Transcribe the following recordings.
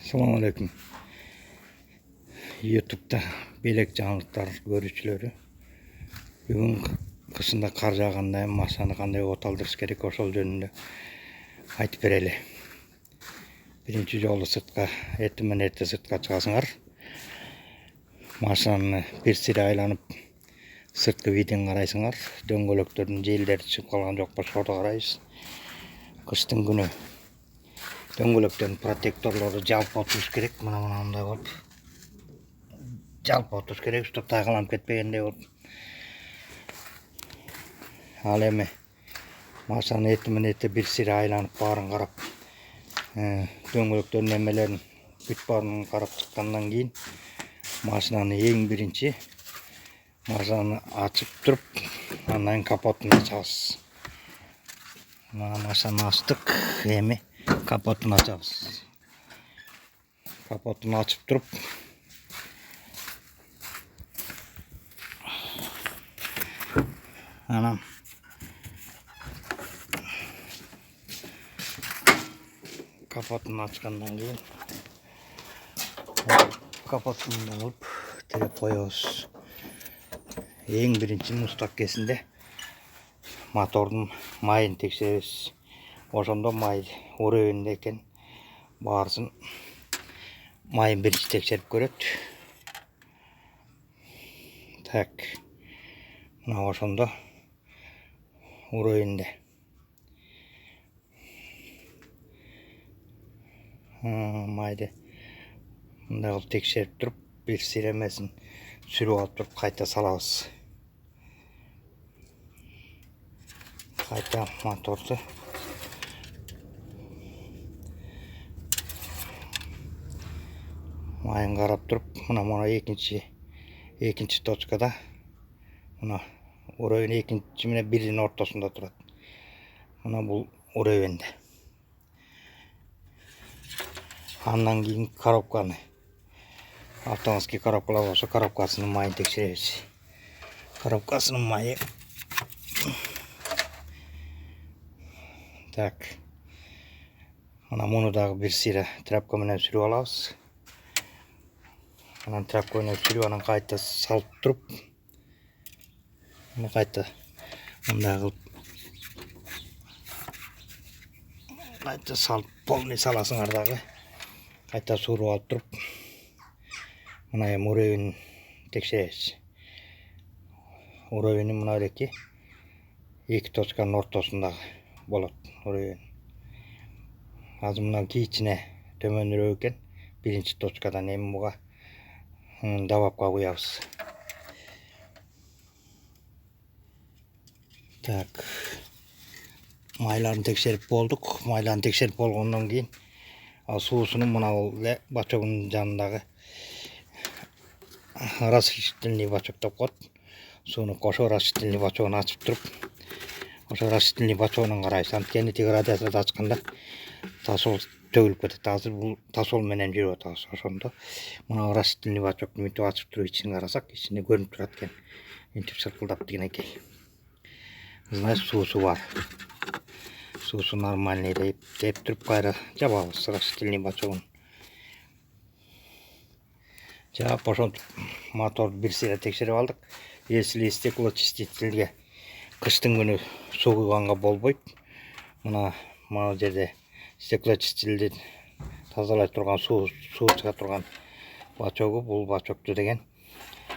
Assalamualaikum. YouTube'da belek жаңылыктар көрүүчүлөрү. Бүгүн кышында кар жааганда машинаны кандай оталдырыш керек ошол жөнүндө айтып берели. Биринчи жолу сыртка эртең менен эрте сыртка чыгасыңар. Машинаны бир сире айланып сырткы видин карайсыңар. Дөңгөлөктөрдүн желдери чыгып калган жокпу ошорду карайсыз. Кыштын күнү дөңгөлөктөрдүн протекторлору жалпы отуруш керек. Мындай болуп жалпы отуруш керек, уштап тайгаланып кетпегендей болуп. Ал эми машинаны эртең менен эрте бир сире айланып баарын карап, дөңгөлөктөрдүн эмелерин бүт баарын карап чыккандан кийин машинаны эң биринчи машинаны ачып туруп, андан капотун ачабыз. Машинаны ачтык, эми капотун ачабыз. Капотун ачып туруп, анан капотун ачкандан кийин капотун алып тиреп коебуз. Эң биринчи мустак кезинде мотордун майын текшеребиз. Ошондо май уровенде экен, баарысын майын биринчи текшерип көрөт. Так, мына ошондо уровенде. Майды мындай кылып текшерип туруп, бир сиремесин сүрүп алып туруп кайта салабыз. Кайта моторду майын карап туруп, мына экинчи точкада, мына уровень экинчи менен бирдин ортосунда турат. Мына бул уровенде. Андан кийин коробканы, автоматский коробкалар болсо коробкасынын майын текшеребиз. Коробкасынын майы. Так. Мына муну дагы бир сире тряпка менен сүрүп алабыз. Анан тряпка менен сүрүп, анан кайта салып туруп, мына кайта мындай кылып кайта салып, полный саласыңар дагы. Кайта сууруп алып туруп, мына эми уровень текшеребиз. Уровень мына эки точканын ортосунда болот уровень. Азыр мына кийичине төмөнүрөөк экен, биринчи точкадан. Эми буга добавка куябыз. Так, майларын текшерип болдук. Майларын текшерип болгондон кийин ал суусунун мына эле бачогунун жанындагы растительный бачок деп коет. Сууну кошо растительный бачогун ачып туруп, ошо растительный бачогунан карайбыз. Анткени тиги радиаторду ачканда тосол төгүлүп кетет. Азыр бул тосол менен жүрүп атабыз. Ошондо мына растительный бачокду мынтип ачып туруп ичин карасак, ичинде көрүнүп турат экен. Мынтип сыркылдап дегенекей. Значит, суусу бар. Суусу нормальный деп туруп кайра жабабыз растительный бачогун. Жаап, ошентип моторду бир сире текшерип алдык. Если стеклоочистительге кыштын күнү суу куйганга болбойт, мына жерде стеклоочистителди тазалай турган суу чыга турган бачогу, бул бачокту деген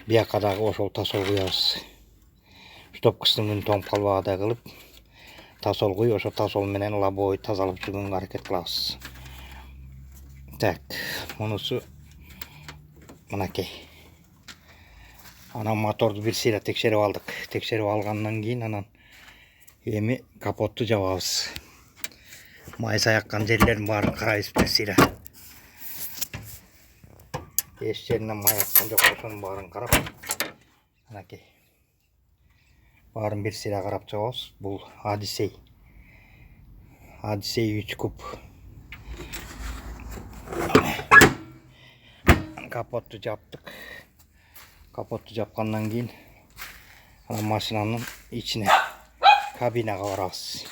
бияка дагы ошол тосол куябыз. Уштап кыштын күнү тоңуп калбагандай кылып тосол куюп, ошо тосол менен лобовой тазалап жүргөнгө аракет кылабыз. Так, мунусу мынакей. Анан моторду бир сире текшерип алдык. Текшерип алгандан кийин анан эми капотту жабабыз. Май саяккан жерлерин баарын карайбыз бир сире. Эч жеринен май аккан жок, ошонун баарын карап, мынакей. Баарын бир сире карап жабабыз. Бул Одиссей 3 куб. Капотту жаптык. Капотту жапкандан кийин анан машинанын ичине, кабинага барабыз.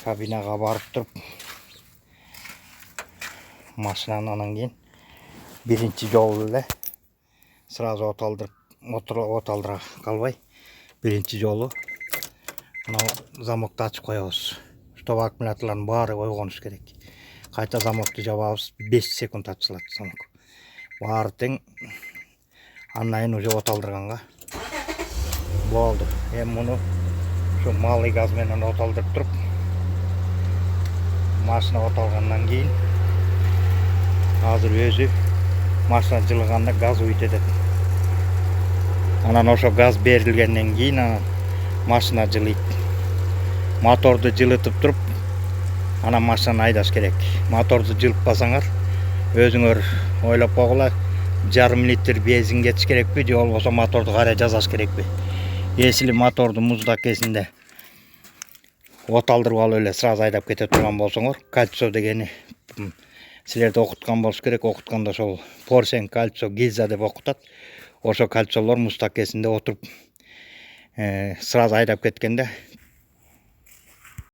Кабинага барып туруп, машинаны анан кийин биринчи жолу эле сразу оталдыра калбай биринчи жолу мына замокты ачып коебуз, чтобы аккумуляторлардын баары ойгонуш керек. Кайта замокты жабабыз, 5 секунд ачылат замок. Баары тең. Андан кийин уже оталдырганга болду. Эми муну ушу малый газ менен оталдырып туруп, машина оталгандан кийин азыр өзү машина жылыганда газ уйт этет. Анан ошо газ берилгенден кийин анан машина жылыйт. Моторду жылытып туруп, анан машинаны айдаш керек. Моторду жылытпасаңар, өзүңөр ойлоп койгула, жарым литр бензин кетиш керекпи, же болбосо моторду кайра жасаш керекпи. Если моторду муздак кезинде оталдырып алып эле сразу айдап кете турган болсоңор, кальций дегени силерди окуткан болуш керек. Окутканда ошол порсен, кальций, гильза деп окутат. Ошо кальцийлор муздак кезинде отуруп сразу айдап кеткенде